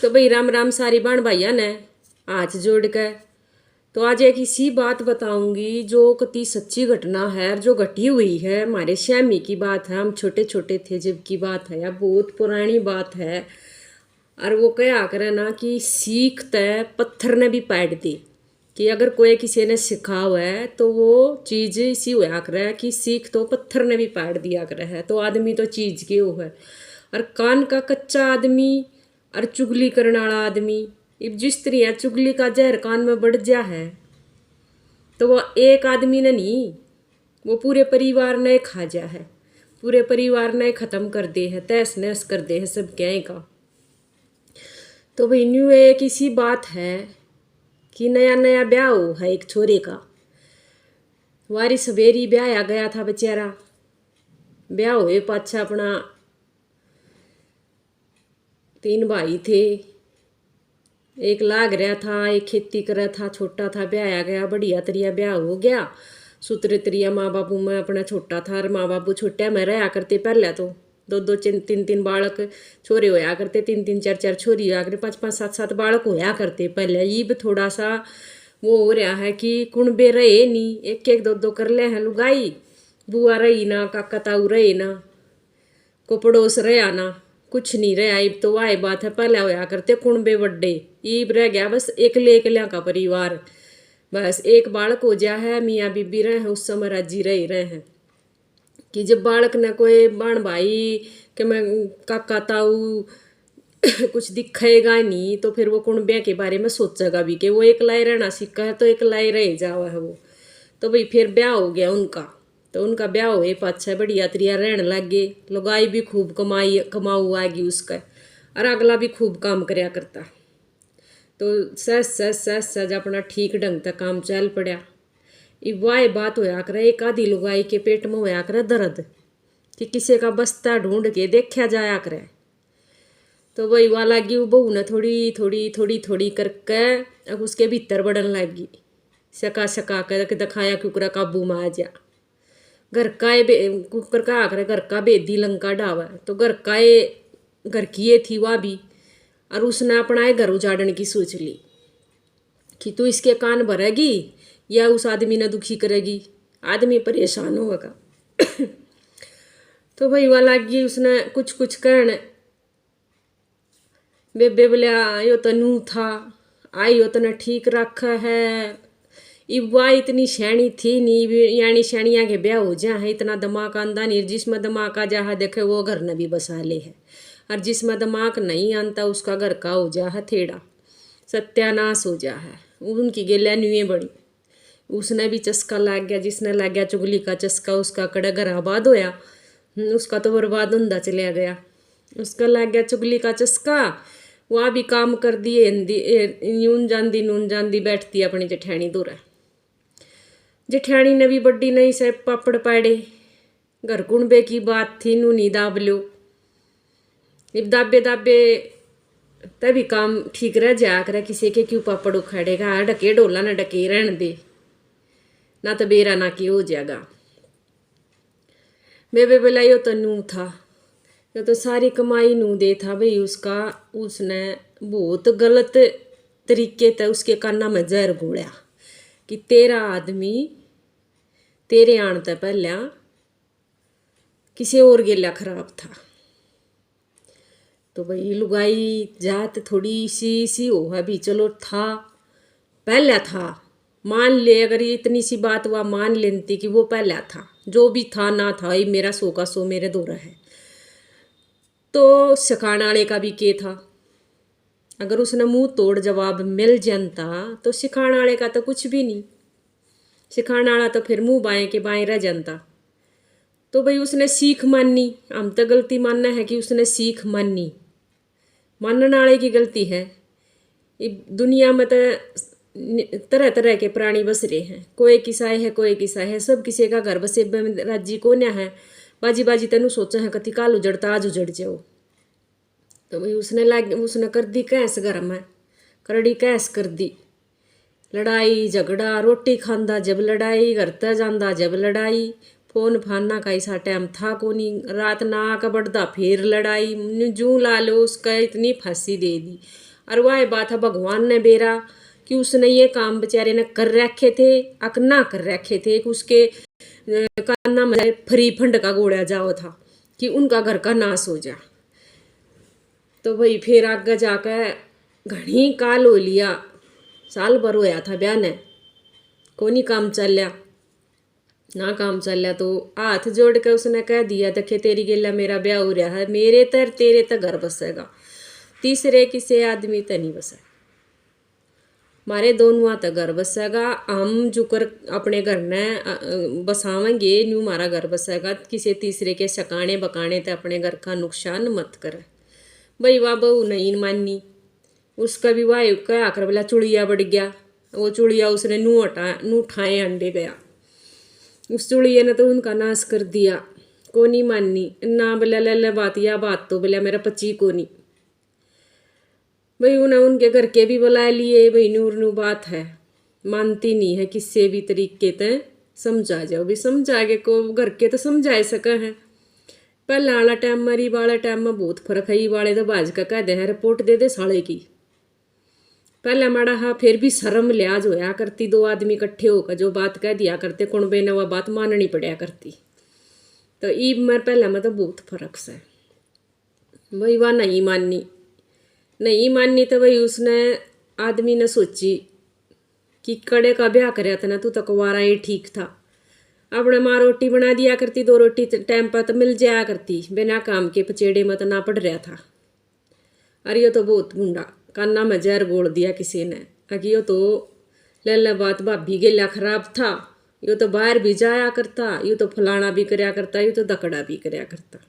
तो भाई राम राम सारी बहन भाइया ने हाथ जोड़ कर। तो आज एक इसी बात बताऊंगी जो कति सच्ची घटना है, जो घटी हुई है हमारे श्यामी की बात है। हम छोटे छोटे थे जब की बात है, या बहुत पुरानी बात है। और वो क्या करे ना कि सीख तय पत्थर ने भी पाट दी। कि अगर कोई किसी ने सिखा हुआ है तो वो चीज़ इसी होया करे कि सीख तो पत्थर ने भी पाट दिया करे है। तो आदमी तो चीज़ के वो है। और कान का कच्चा आदमी और चुगली करने वाला आदमी, अब जिस तरह चुगली का जहर कान में बढ़ जा है तो वो एक आदमी ने नहीं, वो पूरे परिवार ने खा जा है। पूरे परिवार ने ख़त्म कर दे है, तहस नहस कर दे है सब क्या का। तो भाई न्यू एक इसी बात है कि नया नया ब्याह हो है एक छोरे का। वारी सवेरी ब्याह आ गया था बेचारा। ब्याह हुए पाछा अपना 3 भाई थे। एक लाग रहा था, एक खेती कर रहा था, छोटा था। ब्याह आ गया, बढ़िया तरिया ब्याह हो गया। सूत्र तरिया माँ बापू में अपना छोटा था और माँ बापू छोटे में रहा करते। पहले तो दो दो तीन तीन बालक छोरे होया करते, 3 3 4 4 छोरी होया करते, 5 5 7 7 बालक होया करते पहले। ये थोड़ा सा वो हो रहा है कि कुणबे रहे नहीं, एक एक दो दो कर ले हैं लुगाई। बुआ रही ना, काका ताऊ रहे ना, को पड़ोस रहा ना, कुछ नहीं रहा। इब तो वाह बात है, पहले होया करते कुणबे बड्डे। इब रह गया बस एकलिया का परिवार। बस एक बालक हो जा है, मियाँ बीबी रहे हैं, उस समय राजी रह रहे हैं। कि जब बालक ने कोई बहन भाई कि मैं काका ताऊ कुछ दिखेगा नहीं तो फिर वो कुणबे के बारे में सोचेगा भी कि वो एकला ही रहना सीखा है तो एकला ही रह जावा है वो। तो भाई फिर ब्याह हो गया उनका। तो उनका ब्याह हुए पाछा बढ़िया तरिया रहने लग गए। लुगाई भी खूब कमाऊ आएगी उसका, और अगला भी खूब काम करया करता। तो सच अपना ठीक ढंग तक काम चल पड़ा। इब वाह बात होया करे, एक आधी लुगाई के पेट में होया करे दर्द कि किसी का बस्ता ढूंढ के देखा जाया करे। तो वही वह लगी वो बहू ने थोड़ी थोड़ी थोड़ी थोड़ी करके अब उसके भीतर बढ़न लगी। सका कर दिखाया कुकरा काबू में आ जा। घर का कुकर का आकर घर का बेदी लंका ढावा। तो घर की ये थी वह भी। और उसने अपना घर उजाड़ने की सोच ली कि तू इसके कान भरेगी या उस आदमी ने दुखी करेगी, आदमी परेशान होगा। तो भाई वह लगी उसने कुछ कुछ कहने। बेबे बोलिया यो तो नू था, आई हो तने ठीक रखा है। इवा इतनी शैणी थी नहीं, यानी शैणिया के ब्याह हो जा है, इतना दिमाग आंदा नहीं। जिसमें दिमाग आ जा है देखे वो घर ने भी बसा ले है, और जिसमें दिमाग नहीं आंता उसका घर का हो जा है थेड़ा, सत्यानाश हो जा है। उनकी गेलिया न्यूए बड़ी। उसने भी चस्का लग गया, जिसने लग गया चुगली का चस्का उसका कड़ा घर आबाद होया। उसका तो बर्बाद होंदा चलिया गया। उसका लग गया चुगली का चस्का, वह भी काम कर दिए। नून जांदी बैठती अपनी जेठैनी दूर। जेठैनी ने भी बड्डी नहीं से पापड़ पाड़े। घर कुणबे की बात थी, नूनी दाब लो। इब दाबे दाबे तभी काम ठीक रह जा करे। किसी के क्यों पापड़ उखाड़ेगा, ढके डोला न ढके रहने दे, ना तो बेरा ना की हो जाएगा। बेबे बोला यो तो नू था, यो तो सारी कमाई नू दे था भाई उसका। उसने बहुत गलत तरीके से उसके काना में जहर घोड़ा कि तेरा आदमी तेरे आने से पहले किसी और गेला खराब था। तो भाई लुगाई जात थोड़ी सी हो है भी, चलो था पहला था, मान ले। अगर ये इतनी सी बात हुआ मान लेती कि वो पहला था, जो भी था ना था, ये मेरा 100 का 100 मेरे दौरा है। तो सिखाने वाले का भी के था। अगर उसने मुंह तोड़ जवाब मिल जानता तो सिखाने वाले का तो कुछ भी नहीं। सिखाने वाला तो फिर मुंह बाएं के बाएं रह जानता। तो भाई उसने सीख मानी। हम तो गलती मानना है कि उसने सीख मानी, मानने वाले की गलती है। दुनिया में तो तरह तरह के प्राणी बस रहे हैं, कोई किसा है कोई किसा है, सब किसी का घर बसे राजी को न है। बाजी बाजी तेनू सोचा है कति काल उजड़ता आज उजड़ जाओ। तो भाई उसने कर दी कैस घर में, करड़ी कैस कर दी। लड़ाई झगड़ा, रोटी खांदा जब लड़ाई, घर तक जांदा जब लड़ाई। फोन फाना का ऐसा टाइम था को नहीं। रात ना आका बढ़ता फिर लड़ाई। जूं ला लो उसका इतनी फांसी दे दी। और वह बात है भगवान ने बेरा कि उसने ये काम बेचारे ने कर रखे थे अक ना कर रखे थे कि उसके काना में फ्री फंड का गोड़ा जाओ था कि उनका घर का नाश हो जा। तो भाई फिर आगे जाकर घनी काल हो लिया, साल भर होया था ब्याह ने, कोनी काम चलिया ना काम चलिया। तो हाथ जोड़ के उसने कह दिया देखे तेरी गेला मेरा ब्याह हो रहा है, मेरे तर तेरे तो घर बसेगा, तीसरे किसी आदमी तो नहीं बसे, मारे दोनों तो घर बसेगा। हम जुकर अपने घर ने बसावेंगे न्यू मारा घर बसेगा, किसी तीसरे के सकाने बकाने तो अपने घर का नुकसान मत करे। भाई वाह बहू नहीं मानी, उसका भी वाह क्या आकर बोला चुड़िया बढ़ गया, वो चुड़िया उसने नू ठाए अंडे गया, उस चुड़िया ने तो उनका नाश कर दिया। को नहीं माननी ना बोला ले बात या बात तो बोला मेरा पची को नहीं। भाई उन्हें उनके घर के भी बुला लिए, भाई नूर नू बात है मानती नहीं है किसी भी तरीके ते समझा जाओ, भी समझा के को घर के तो समझा सका है। पहले वाला टाइम मरी वाले टाइम में बहुत फर्क है, वाले तो बाज का कह दे है रिपोर्ट दे दे साले की। पहले माड़ा हा फिर भी शर्म लिहाज होया करती, दो आदमी इकट्ठे होकर जो बात कह दिया करते कौन बेने वह बात माननी पड़ा करती। तो ईब में पहले में तो बहुत फर्क से भाई वह नहीं माननी तो भाई उसने आदमी ने सोची कि कड़े का ब्याह कराया था ना, तू तो कुंवारा ही ठीक था, अपने माँ रोटी बना दिया करती, दो रोटी टाइम पर तो मिल जाया करती, बिना काम के पचेड़े में तो ना पड़ रहा था। अरे यो तो बहुत मुंडा काना में जहर बोल दिया किसी ने, अगी यो तो लल्ला बात भाभी गेला खराब था, यो तो बाहर भी जाया करता, यो तो फलाना भी करया करता, यो तो दकड़ा भी करया करता।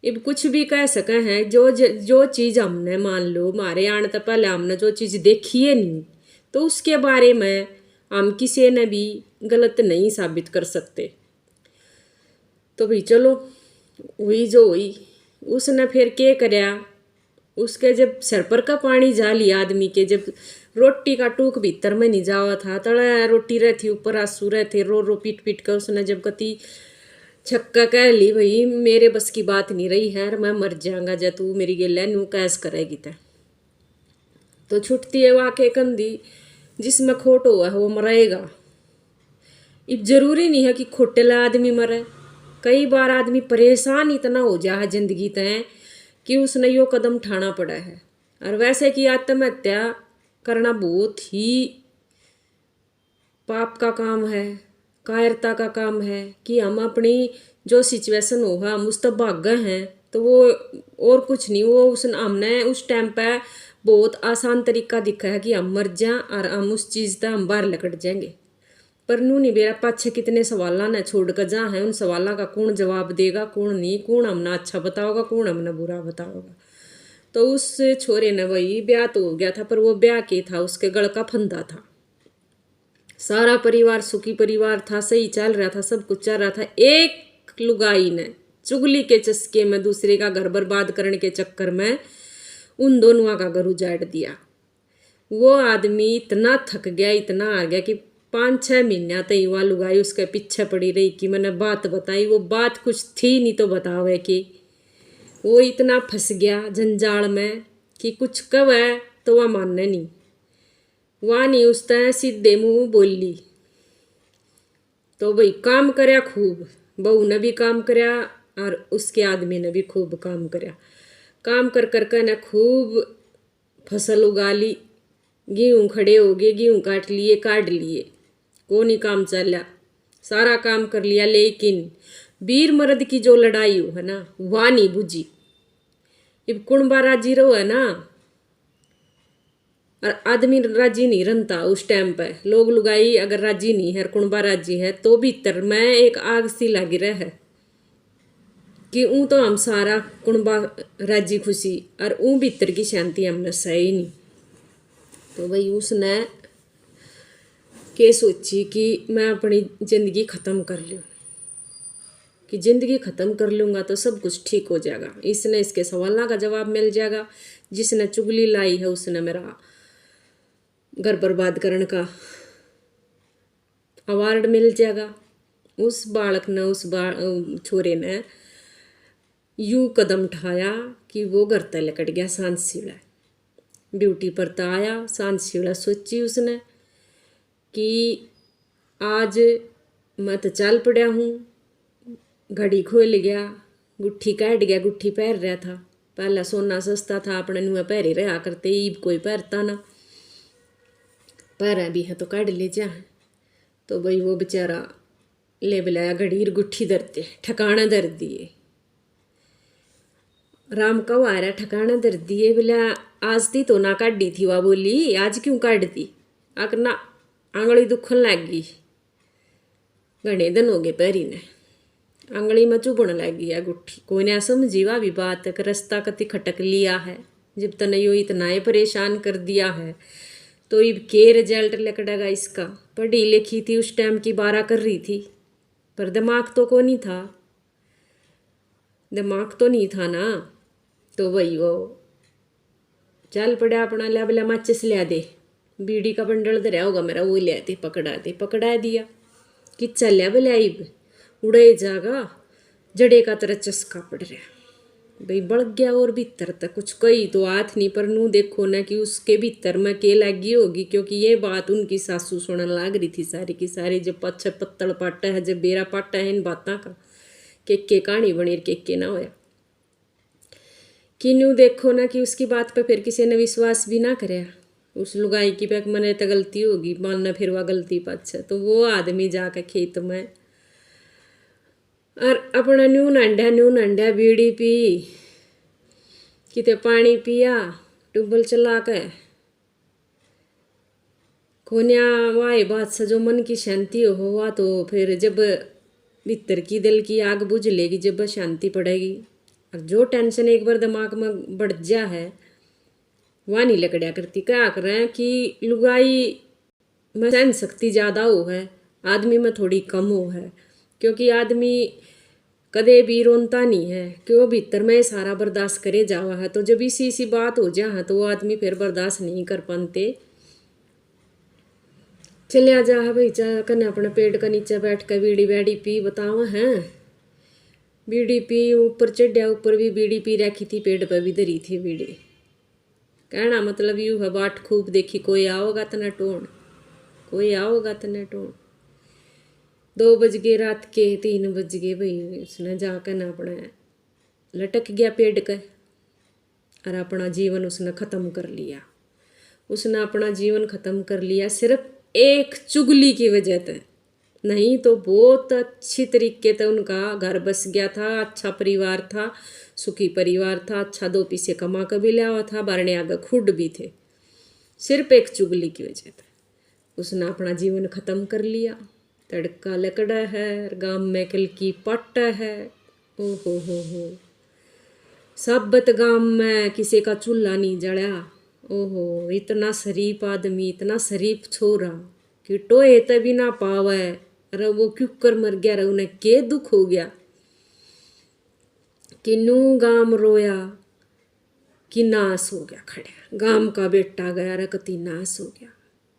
अब कुछ भी कह सके हैं, जो चीज़ हमने मान लो मारे आने तो पहले हमने जो चीज़ देखी है नहीं तो उसके बारे में हम किसी ने भी गलत नहीं साबित कर सकते। तो भाई चलो हुई जो हुई, उसने फिर क्या करया, उसके जब सर पर का पानी जा लिया आदमी के, जब रोटी का टूक भीतर में नहीं जावा था, तड़ा रोटी रहती ऊपर आंसू रहते, रो रो पीट पीट कर उसने जब कति छक्का कह ली भाई मेरे बस की बात नहीं रही है, मैं मर जाऊंगा जब तू मेरी गेला नू कैस करेगी तय। तो छुटती है वाके कंदी, जिसमें खोट हुआ है वो मरेगा। अब जरूरी नहीं है कि खोटेला आदमी मरे, कई बार आदमी परेशान इतना हो जा है जिंदगी तय कि उसने यो कदम उठाना पड़ा है। और वैसे कि आत्महत्या करना बहुत ही पाप का काम है, कायरता का काम है कि हम अपनी जो सिचुएशन होगा हम उस तक भाग गए हैं तो वो और कुछ नहीं, वो हमने उस टाइम पे बहुत आसान तरीका दिखा है कि हम मर जाएं और हम उस चीज़ तक हम बाहर लकट जाएंगे। पर नू नहीं बेरा पाछे कितने सवालों ने छोड़ कर जा है, उन सवालों का कौन जवाब देगा कौन नहीं, कौन हमने अच्छा बताओगा कौन हमने बुरा बताओगा। तो उस छोरे ने वही ब्याह तो हो गया था, पर वो ब्याह के था उसके गल का फंदा था, सारा परिवार सुखी परिवार था, सही चल रहा था, सब कुछ चल रहा था। एक लुगाई ने चुगली के चस्के में दूसरे का घर बर्बाद करने के चक्कर में उन दोनों का घर उजाड़ दिया। वो आदमी इतना थक गया इतना हार गया कि 5-6 महीना तक युवा लुगाई उसके पीछे पड़ी रही कि मैंने बात बताई, वो बात कुछ थी नहीं तो बतावे कि वो इतना फंस गया जंजाल में कि कुछ कवे तो वह मानने नहीं, वह नहीं उस तरह सीधे मुँह बोली। तो भाई काम करया खूब, बहू ने भी काम करया और उसके आदमी ने भी खूब काम करया, काम कर कर ने खूब फसल उगा ली, गेहूँ खड़े हो गए, गेहूँ काट लिए, को नहीं काम चला, सारा काम कर लिया, लेकिन वीर मर्द की जो लड़ाई हो है ना वह नहीं बुझी। अब कुणबा राजी रहो है ना, और आदमी राजी नहीं रहता उस टाइम पे, लोग लुगाई अगर राजी नहीं है कुणबा राजी है तो भीतर में एक आग सी लगी रहे है कि ऊँ तो हम सारा कुणबा राजी खुशी और ऊँ भीतर की शांति हमने सही नहीं। तो भाई उसने के सोची कि मैं अपनी ज़िंदगी ख़त्म कर लूँ, कि ज़िंदगी ख़त्म कर लूँगा तो सब कुछ ठीक हो जाएगा, इसने इसके सवालों का जवाब मिल जाएगा, जिसने चुगली लाई है उसने मेरा घर बर्बाद करने का अवार्ड मिल जाएगा। उस बालक ने उस छोरे ने यूँ कदम उठाया कि वो घर तक लकट गया सांस सिला। ड्यूटी पर तो आया। सांझ सीढ़ा सोची उसने कि आज मैं तो चल पड़ा हूँ। घड़ी खोल गया, गुट्ठी काट गया, गुट्ठी पहन रहा था। पहला सोना सस्ता था, अपने नुआ पहरे रहा करते, ईब कोई पहरता ना। पहरा भी है तो काट ले जा। तो भाई वो बेचारा ले बुलाया घड़ी गुट्ठी धरते, ठिकाना धर दिए। राम कब आ रहा, ठिकाना धर दिए। बोला आज ती तो ना काटी थी। वह बोली आज क्यों काट दी? आकना आंगली दुखन लग गई, घने दिन हो गए पैरी ने, आंगली में चुभन लग गई गुट्ठी। कोई ने समझी वह भी बात का रास्ता कति खटक लिया है, जब तक यो इतना ही परेशान कर दिया है तो अब के रिजल्ट लकड़ेगा इसका। पढ़ी लिखी थी उस टाइम की, 12 कर रही थी, पर दिमाग तो को नहीं था, दिमाग तो नहीं था ना। तो वही वो चल पड़ा अपना, ला बोला माचिस लिया दे, बीड़ी का बंडल धरा होगा मेरा, वो लिया दे, पकड़ा दिया कि चल लिया बोले आइब उड़े जागा। जड़े का तरह चस्का पड़ रहा भाई, बढ़ गया और भीतर तक कुछ कही तो हाथ नहीं, पर नू देखो ना कि उसके भीतर में के लगी होगी, क्योंकि ये बात उनकी सासू सुनने लाग रही थी सारी की सारी। जब पच्छे पत्तल पाटा है, जब बेरा पाटा है इन बातों का, के कहानी बनी के ना होया कि नू देखो ना कि उसकी बात पर फिर किसी ने विश्वास भी ना करे। उस लुगाई की पैक मने तो गलती होगी, मानना फिर वह गलती पाछे। तो वो आदमी जाके खेत में और अपना न्यू नंडा बीड़ी पी, किते पानी पिया, ट्यूबवेल चला के खोनिया। वाह बात से जो मन की शांति हुआ, तो फिर जब भीतर की दिल की आग बुझ लेगी, जब शांति पड़ेगी। और जो टेंशन एक बार दिमाग में बढ़ जा है वह नहीं लकड़िया करती। क्या कर रहे हैं कि लुगाई में सहन शक्ति ज़्यादा हो है, आदमी में थोड़ी कम हो है, क्योंकि आदमी कदे भी रोनता नहीं है, क्यों भीतर में सारा बर्दाश्त करे जावा है। तो जब इसी बात हो जा है तो वो आदमी फिर बर्दाश्त नहीं कर पाते। चलिया जा है भाई, चाह कने अपने पेड़ का नीचे बैठ कर बीड़ी बैड़ी पी, बताओ हैं बीड़ी पी। ऊपर चढ़िया, ऊपर भी बीड़ी पी रखी थी, पेड़ पर भी धरी थी बीड़ी। कहना मतलब यूँ है, बाट खूब देखी, कोई आओगा तना टोन, कोई आओगा तना टोन। 2 बज गए रात के, 3 बज गए भाई। उसने जाकर ना अपना लटक गया पेड़ के और अपना जीवन उसने ख़त्म कर लिया। उसने अपना जीवन ख़त्म कर लिया सिर्फ एक चुगली की वजह से, नहीं तो बहुत अच्छी तरीके से उनका घर बस गया था, अच्छा परिवार था, सुखी परिवार था, अच्छा 2 पैसे कमा कर भी लिया हुआ था, बारने आगे खुद भी थे। सिर्फ एक चुगली की वजह से उसने अपना जीवन ख़त्म कर लिया। तड़का लकड़ा है, गांव में कल की पट है, ओ हो सबत गांव में किसी का चूल्हा नहीं जड़ा। ओहो, इतना शरीफ आदमी, इतना शरीफ छोरा कि टोए तभी ना पावे। अरे वो क्यों कर मर गया, रे उन्हें के दुख हो गया कि नू गांव रोया कि नाश हो गया खड़ा, गांव का बेटा गया, रे कति नाश हो गया।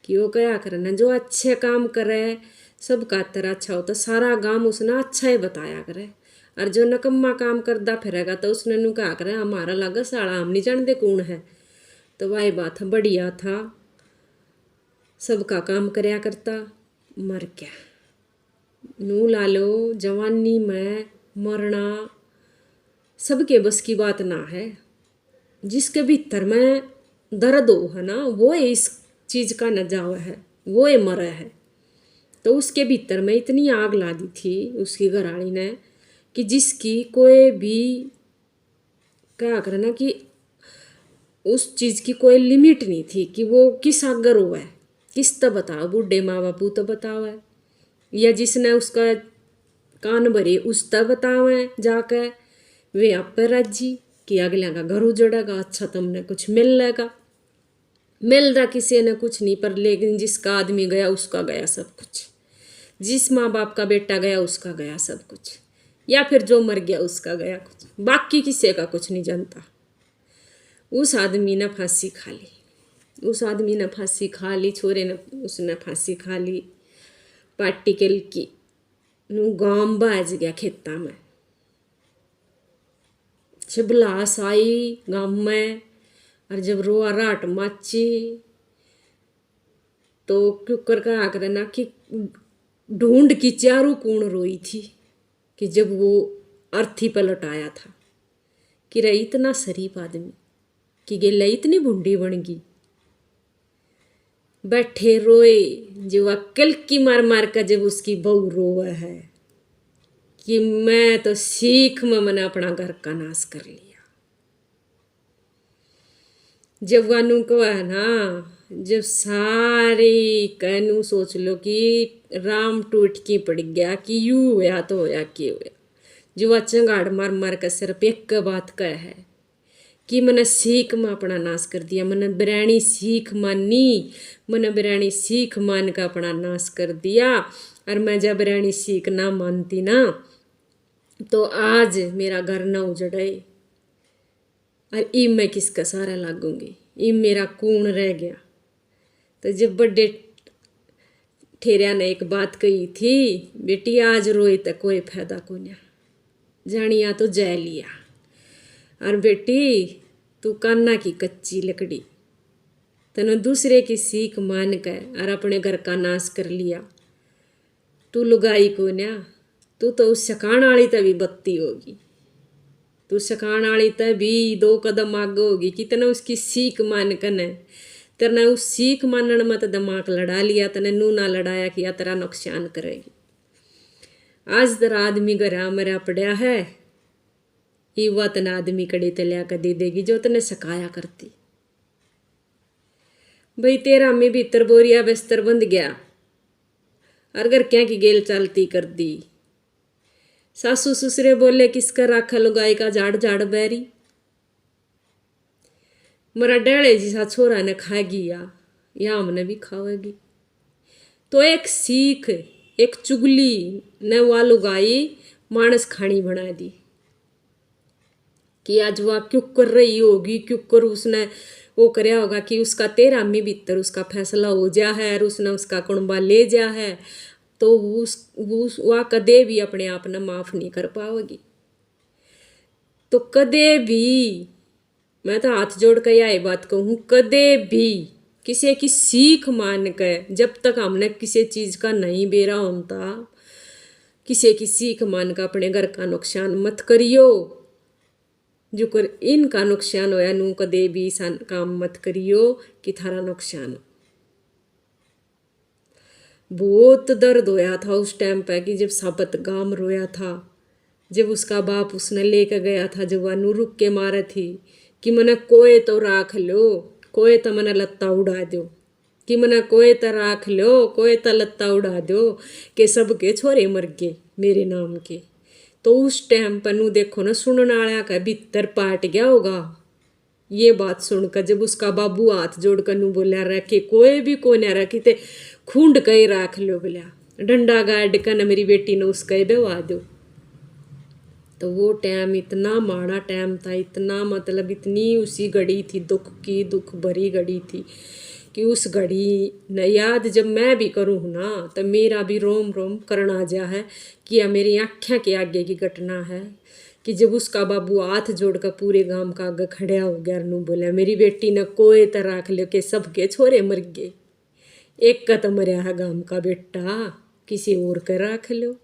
कि वो क्या करना, जो अच्छे काम करे सबका तरह अच्छा होता, सारा गांव उसने अच्छा ही बताया करे। और जो नकम्मा काम करदा फिरेगा तो उसने नू क्या करे, हमारा लगा साड़ा, हम नहीं जानते कौन है। तो वही बात है, बढ़िया था, सबका काम करया करता, मर गया। नू ला लो जवानी में मरना सबके बस की बात ना है। जिसके भीतर में दर्द हो है ना, वो इस चीज़ का न जावा है, वो मरा है। तो उसके भीतर में इतनी आग ला दी थी उसकी घरवाली ने कि जिसकी कोई भी क्या करना कि उस चीज़ की कोई लिमिट नहीं थी कि वो किस आगर हुआ है, किस तो बताओ, बूढ़े माँ बापू तो बताओ है, या जिसने उसका कान भरे उस तो बताओ है जाकर, वे आप पर राजी कि अगले का घर उजड़ेगा, अच्छा तुमने कुछ मिल लेगा। मिल रहा किसी ने कुछ नहीं, पर लेकिन जिसका आदमी गया उसका गया सब कुछ, जिस माँ बाप का बेटा गया उसका गया सब कुछ, या फिर जो मर गया उसका गया कुछ, बाकी किसी का कुछ नहीं जानता। उस आदमी ने फांसी खा ली, उस आदमी ने फांसी खा ली, छोरे ने उसने फांसी खा ली। पार्टिकल की नू गांव बाज गया खेता में, छिबलास आई गांव में, और जब रोआ राट माची तो कुकर का आकर ना कि ढूंढ की चारों कूण रोई थी कि जब वो अर्थी पलट आया था कि रे इतना शरीफ आदमी कि गेला इतनी भुंडी बन गई। बैठे रोए जो अक्ल की मार मार कर जब उसकी बहू रोवे है कि मैं तो सीख में मैंने अपना घर का नाश कर लिया। जब वानू को है ना, जब सारी कहनू सोच लो कि राम टूट की पड़ गया कि यू होया तो होया कि होया। जो वह चंगाड़ मार मार कर सिर्फ एक बात कह है कि मैंने सीख में अपना नाश कर दिया। मैंने बिरानी सीख मानी, मैंने बिरानी सीख मान का अपना नाश कर दिया। और मैं जब बिरानी सीख ना मानती ना तो आज मेरा घर ना उजड़े और इब मैं किसका सहारा लागूंगी, इब मेरा कौन रह गया। तो जब बड़े ठेरिया ने एक बात कही थी, बेटी आज रोए तो कोई फायदा को नहीं, जानिया तो जय लिया। और बेटी तू कान्ना की कच्ची लकड़ी, तने दूसरे की सीख मान कर और अपने घर का नाश कर लिया। तू लुगाई को न्या, तू तो उस सकान वाली तभी बत्ती होगी, तू सकान वाली तभी 2 कदम आगे होगी कि तने उसकी सीख मान कर तेने उस सीख मानने में तो दिमाग लड़ा लिया, तने नू ना लड़ाया कि तेरा नुकसान करेगी। आज तेरा आदमी घरा मरा पड़ा है, ये वह तना आदमी कड़ी तलिया कर दे देगी जो तने सकाया करती। भाई तेरा में भीतर बोरिया बिस्तर बंद गया और घर क्या की गेल चलती कर दी। सासू ससुरे बोले किसका राखा लुगाई का झाड़ झाड़ बैरी, मरा डेले जिसा छोरा ने खा गया या हमने भी खावेगी। तो एक सीख एक चुगली ने वह लुगाई मानस खानी बना दी कि आज वह क्यों कर रही होगी, क्यों कर उसने वो करया होगा कि उसका 13 में भीतर उसका फैसला हो जा है और उसने उसका कुंबा ले जा है। तो वह कदे भी अपने आप ने माफ नहीं कर पाओगी। तो कदे भी मैं तो हाथ जोड़ कर यही बात कहूँ, कदे भी किसी की सीख मान कर जब तक हमने किसी चीज का नहीं बेरा होता, किसी की सीख मान कर अपने घर का नुकसान मत करियो। जो कर इनका नुकसान होया नू कदे भी ऐसा काम मत करियो कि थारा नुकसान हो। बहुत दर्द होया था उस टाइम पे कि जब साबत गाम रोया था, जब उसका बाप उसने लेकर गया था, जब वह नू रुक के मारे थी कि मने कोई तो राख लो, कोई तो मने लत्ता उड़ा दो, कि मने कोई तो राख लो, कोई तो लत्ता उड़ा दो कि सबके छोरे मर गए मेरे नाम के। तो उस टाइम पर नू देखो ना सुनने वाला का भीतर पाट गया होगा ये बात सुनकर। जब उसका बाबू हाथ जोड़कर नू बोला रखे कोई भी को ना रखी ते खूंड कहीं राख लो, बोला डंडा गाड़ कर न मेरी बेटी ने उसका बेवा दो। तो वो टाइम इतना माड़ा टाइम था, इतना मतलब इतनी उसी घड़ी थी दुख की, दुख भरी घड़ी थी कि उस घड़ी न याद जब मैं भी करूँ ना तो मेरा भी रोम रोम करना जा है कि यह मेरी आँखें के आगे की घटना है कि जब उसका बाबू हाथ जोड़कर पूरे गांव का आगे खड़ा हो गया, नू बोला मेरी बेटी ने कोई तरह रख लो कि सबके छोरे मर गए, एक का तो मरिया है गांव का बेटा, किसी और का रख लो।